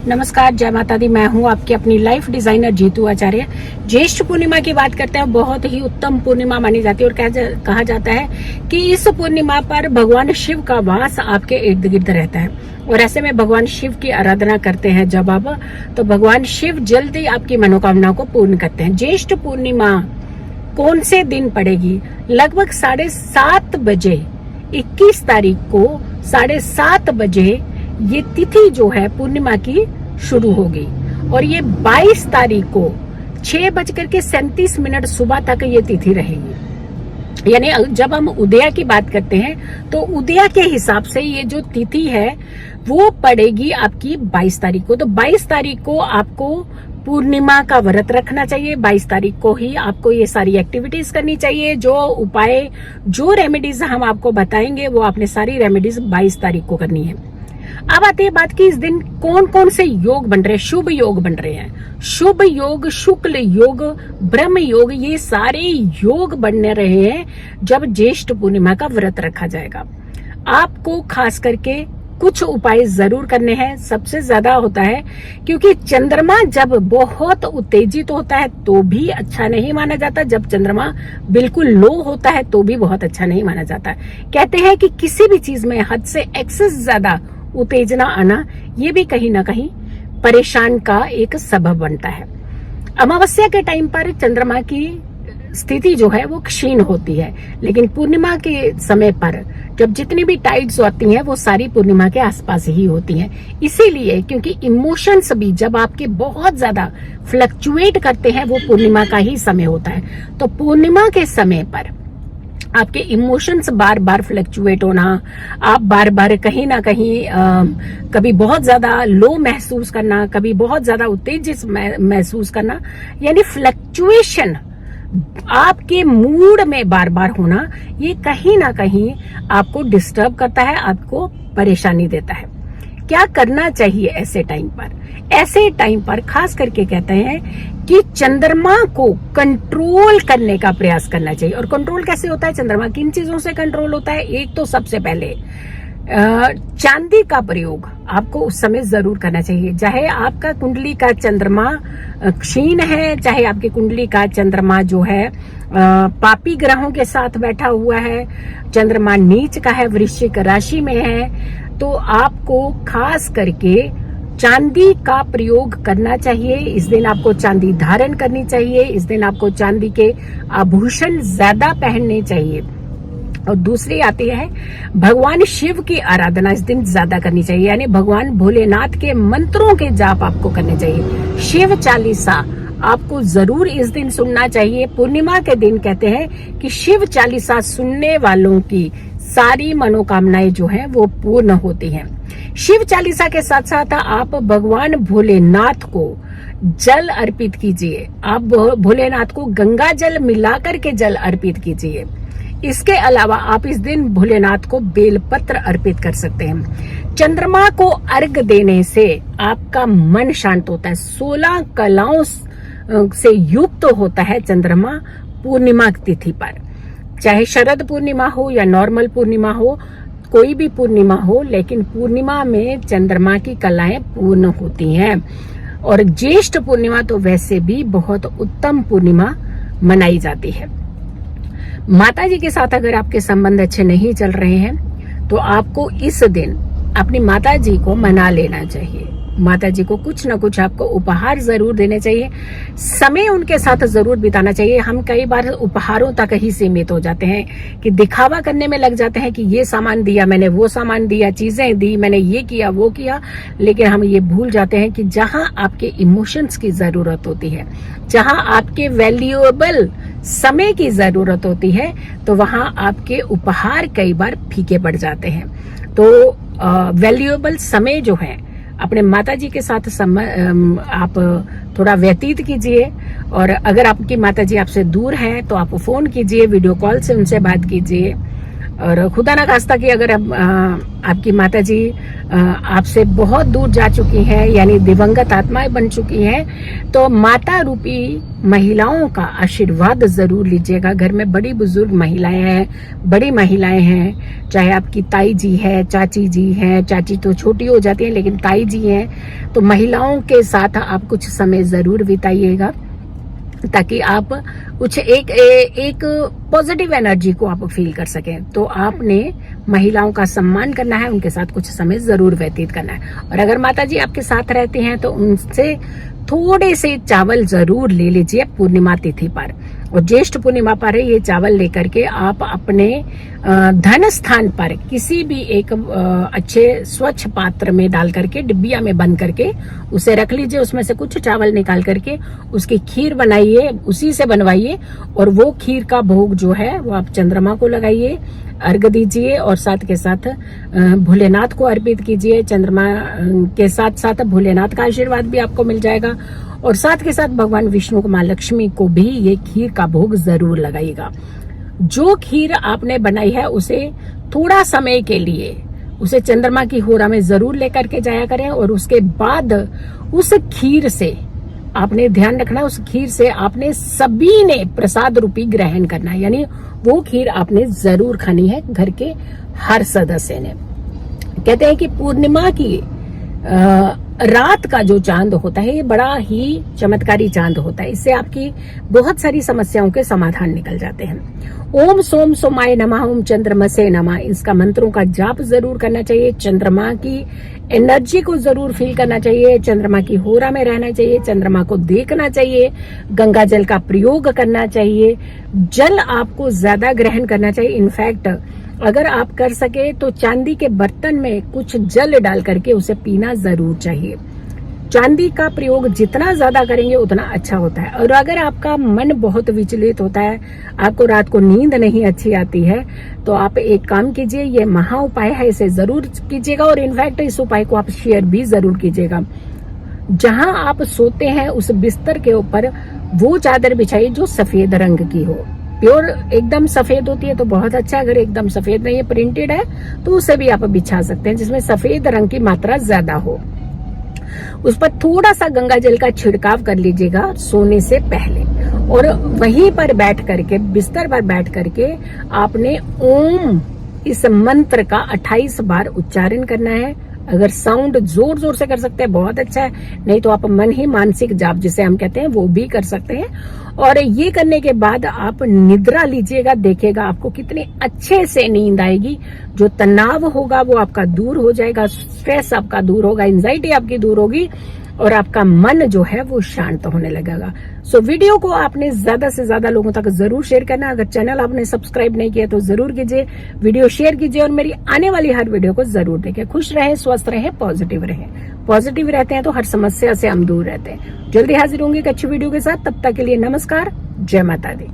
नमस्कार, जय माता दी। मैं हूं आपकी अपनी लाइफ डिजाइनर जीतू आचार्य। ज्येष्ठ पूर्णिमा की बात करते हैं। बहुत ही उत्तम पूर्णिमा मानी जाती है और कहा जाता है कि इस पूर्णिमा पर भगवान शिव का वास आपके इर्द गिर्द रहता है और ऐसे में भगवान शिव की आराधना करते हैं जब आप, तो भगवान शिव जल्दी आपकी मनोकामना को पूर्ण करते हैं। ज्येष्ठ पूर्णिमा कौन से दिन पड़ेगी? लगभग 7:30 बजे 21 तारीख को 7:30 बजे ये तिथि जो है पूर्णिमा की शुरू होगी और ये 22 तारीख को 6:37 सुबह तक ये तिथि रहेगी। यानी जब हम उदया की बात करते हैं तो उदया के हिसाब से ये जो तिथि है वो पड़ेगी आपकी 22 तारीख को। तो 22 तारीख को आपको पूर्णिमा का व्रत रखना चाहिए। 22 तारीख को ही आपको ये सारी एक्टिविटीज करनी चाहिए। जो उपाय, जो रेमेडीज हम आपको बताएंगे वो आपने सारी रेमेडीज 22 तारीख को करनी है। अब आती है बात की इस दिन कौन कौन से योग बन रहे हैं, शुभ योग बन रहे हैं। शुभ योग, शुक्ल योग, ब्रह्म योग, ये सारे योग बनने रहे हैं जब ज्येष्ठ पूर्णिमा का व्रत रखा जाएगा। आपको खास करके कुछ उपाय जरूर करने हैं। सबसे ज्यादा होता है क्योंकि चंद्रमा जब बहुत उत्तेजित होता है तो भी अच्छा नहीं माना जाता, जब चंद्रमा बिल्कुल लो होता है तो भी बहुत अच्छा नहीं माना जाता। कहते हैं कि किसी भी चीज में हद से एक्सेस ज्यादा उत्तेजना आना ये भी कहीं ना कहीं परेशान का एक सबब बनता है। अमावस्या के टाइम पर चंद्रमा की स्थिति जो है वो क्षीण होती है, लेकिन पूर्णिमा के समय पर जब जितनी भी टाइड्स होती हैं वो सारी पूर्णिमा के आसपास ही होती हैं। इसीलिए क्योंकि इमोशंस भी जब आपके बहुत ज्यादा फ्लक्चुएट करते हैं वो पूर्णिमा का ही समय होता है। तो पूर्णिमा के समय पर आपके इमोशंस बार बार फ्लक्चुएट होना, आप बार बार कहीं ना कहीं कभी बहुत ज्यादा लो महसूस करना, कभी बहुत ज्यादा उत्तेजित महसूस करना, यानी फ्लक्चुएशन आपके मूड में बार बार होना, ये कहीं ना कहीं आपको डिस्टर्ब करता है, आपको परेशानी देता है। क्या करना चाहिए ऐसे टाइम पर? ऐसे टाइम पर खास करके कहते हैं कि चंद्रमा को कंट्रोल करने का प्रयास करना चाहिए। और कंट्रोल कैसे होता है? चंद्रमा किन चीजों से कंट्रोल होता है? एक तो सबसे पहले चांदी का प्रयोग आपको उस समय जरूर करना चाहिए। चाहे आपका कुंडली का चंद्रमा क्षीण है, चाहे आपकी कुंडली का चंद्रमा जो है पापी ग्रहों के साथ बैठा हुआ है, चंद्रमा नीच का है, वृश्चिक राशि में है, तो आपको खास करके चांदी का प्रयोग करना चाहिए। इस दिन आपको चांदी धारण करनी चाहिए। इस दिन आपको चांदी के आभूषण ज्यादा पहनने चाहिए। और दूसरी आती है भगवान शिव की आराधना इस दिन ज्यादा करनी चाहिए, यानी भगवान भोलेनाथ के मंत्रों के जाप आपको करने चाहिए। शिव चालीसा आपको जरूर इस दिन सुनना चाहिए। पूर्णिमा के दिन कहते हैं कि शिव चालीसा सुनने वालों की सारी मनोकामनाएं जो हैं वो पूर्ण होती हैं। शिव चालीसा के साथ साथ आप भगवान भोलेनाथ को जल अर्पित कीजिए। आप भोलेनाथ को गंगा जल मिलाकर के जल अर्पित कीजिए। इसके अलावा आप इस दिन भोलेनाथ को बेलपत्र अर्पित कर सकते हैं। चंद्रमा को अर्घ देने से आपका मन शांत होता है। 16 कलाओं से युक्त होता है चंद्रमा पूर्णिमा तिथि पर। चाहे शरद पूर्णिमा हो या नॉर्मल पूर्णिमा हो, कोई भी पूर्णिमा हो, लेकिन पूर्णिमा में चंद्रमा की कलाएं पूर्ण होती हैं। और ज्येष्ठ पूर्णिमा तो वैसे भी बहुत उत्तम पूर्णिमा मनाई जाती है। माता जी के साथ अगर आपके संबंध अच्छे नहीं चल रहे हैं तो आपको इस दिन अपनी माता जी को मना लेना चाहिए। माता जी को कुछ न कुछ आपको उपहार जरूर देने चाहिए। समय उनके साथ जरूर बिताना चाहिए। हम कई बार उपहारों तक ही सीमित हो जाते हैं कि दिखावा करने में लग जाते हैं कि ये सामान दिया मैंने, वो सामान दिया, चीजें दी मैंने, ये किया वो किया, लेकिन हम ये भूल जाते हैं कि जहां आपके इमोशंस की जरूरत होती है, जहां आपके वैल्यूएबल समय की जरूरत होती है, तो वहां आपके उपहार कई बार फीके पड़ जाते हैं। तो वैल्यूएबल समय जो है अपने माता जी के साथ आप थोड़ा व्यतीत कीजिए। और अगर आपकी माता जी आपसे दूर हैं तो आप फोन कीजिए, वीडियो कॉल से उनसे बात कीजिए। और खुदा ना खास्ता कि अगर आपकी माता जी आपसे बहुत दूर जा चुकी हैं, यानी दिवंगत आत्माएं बन चुकी हैं, तो माता रूपी महिलाओं का आशीर्वाद जरूर लीजिएगा। घर में बड़ी बुजुर्ग महिलाएं हैं, बड़ी महिलाएं हैं, चाहे आपकी ताई जी है, चाची जी है, चाची तो छोटी हो जाती है लेकिन ताई जी हैं, तो महिलाओं के साथ आप कुछ समय जरूर बिताइएगा ताकि आप कुछ एक पॉजिटिव एनर्जी को आप फील कर सकें। तो आपने महिलाओं का सम्मान करना है, उनके साथ कुछ समय जरूर व्यतीत करना है। और अगर माता जी आपके साथ रहते हैं तो उनसे थोड़े से चावल जरूर ले लीजिए पूर्णिमा तिथि पर, और ज्येष्ठ पूर्णिमा पर ये चावल लेकर के आप अपने धन स्थान पर किसी भी एक अच्छे स्वच्छ पात्र में डाल करके डिब्बिया में बंद करके उसे रख लीजिए। उसमें से कुछ चावल निकाल करके उसकी खीर बनाइए, उसी से बनवाइए, और वो खीर का भोग जो है वो आप चंद्रमा को लगाइए, अर्घ दीजिए, और साथ के साथ भोलेनाथ को अर्पित कीजिए। चंद्रमा के साथ साथ भोलेनाथ का आशीर्वाद भी आपको मिल जाएगा, और साथ के साथ भगवान विष्णु को, माँ लक्ष्मी को भी ये खीर का भोग जरूर लगाइएगा। जो खीर आपने बनाई है उसे थोड़ा समय के लिए उसे चंद्रमा की होरा में जरूर लेकर के जाया करें, और उसके बाद उस खीर से आपने ध्यान रखना, उस खीर से आपने सभी ने प्रसाद रूपी ग्रहण करना है, यानी वो खीर आपने जरूर खानी है घर के हर सदस्य ने। कहते हैं कि पूर्णिमा की रात का जो चांद होता है ये बड़ा ही चमत्कारी चांद होता है, इससे आपकी बहुत सारी समस्याओं के समाधान निकल जाते हैं। ओम सोम सोमाय नमः, ओम चंद्रमसे नमः, इसका मंत्रों का जाप जरूर करना चाहिए। चंद्रमा की एनर्जी को जरूर फील करना चाहिए, चंद्रमा की होरा में रहना चाहिए, चंद्रमा को देखना चाहिए, गंगा जल का प्रयोग करना चाहिए, जल आपको ज्यादा ग्रहण करना चाहिए। इनफैक्ट अगर आप कर सके तो चांदी के बर्तन में कुछ जल डाल करके उसे पीना जरूर चाहिए। चांदी का प्रयोग जितना ज्यादा करेंगे उतना अच्छा होता है। और अगर आपका मन बहुत विचलित होता है, आपको रात को नींद नहीं अच्छी आती है, तो आप एक काम कीजिए, ये महा उपाय है, इसे जरूर कीजिएगा, और इनफैक्ट इस उपाय को आप शेयर भी जरूर कीजिएगा। जहां आप सोते हैं उस बिस्तर के ऊपर वो चादर बिछाइए जो सफेद रंग की हो, प्योर एकदम सफेद होती है तो बहुत अच्छा, अगर एकदम सफेद नहीं है, प्रिंटेड है, तो उसे भी आप बिछा सकते हैं, जिसमें सफेद रंग की मात्रा ज्यादा हो। उस पर थोड़ा सा गंगा जल का छिड़काव कर लीजिएगा सोने से पहले, और वहीं पर बैठ करके, बिस्तर पर बैठ करके आपने ओम इस मंत्र का 28 बार उच्चारण करना है। अगर साउंड जोर जोर से कर सकते हैं बहुत अच्छा है, नहीं तो आप मन ही मानसिक जाप जिसे हम कहते हैं वो भी कर सकते हैं। और ये करने के बाद आप निद्रा लीजिएगा, देखिएगा आपको कितने अच्छे से नींद आएगी। जो तनाव होगा वो आपका दूर हो जाएगा, स्ट्रेस आपका दूर होगा, एंजाइटी आपकी दूर होगी, और आपका मन जो है वो शांत होने लगेगा। सो वीडियो को आपने ज्यादा से ज्यादा लोगों तक जरूर शेयर करना। अगर चैनल आपने सब्सक्राइब नहीं किया तो जरूर कीजिए, वीडियो शेयर कीजिए, और मेरी आने वाली हर वीडियो को जरूर देखें। खुश रहें, स्वस्थ रहें, पॉजिटिव रहें। पॉजिटिव रहते हैं तो हर समस्या से हम दूर रहते हैं। जल्दी हाजिर होंगे एक अच्छी वीडियो के साथ, तब तक के लिए नमस्कार, जय माता दी।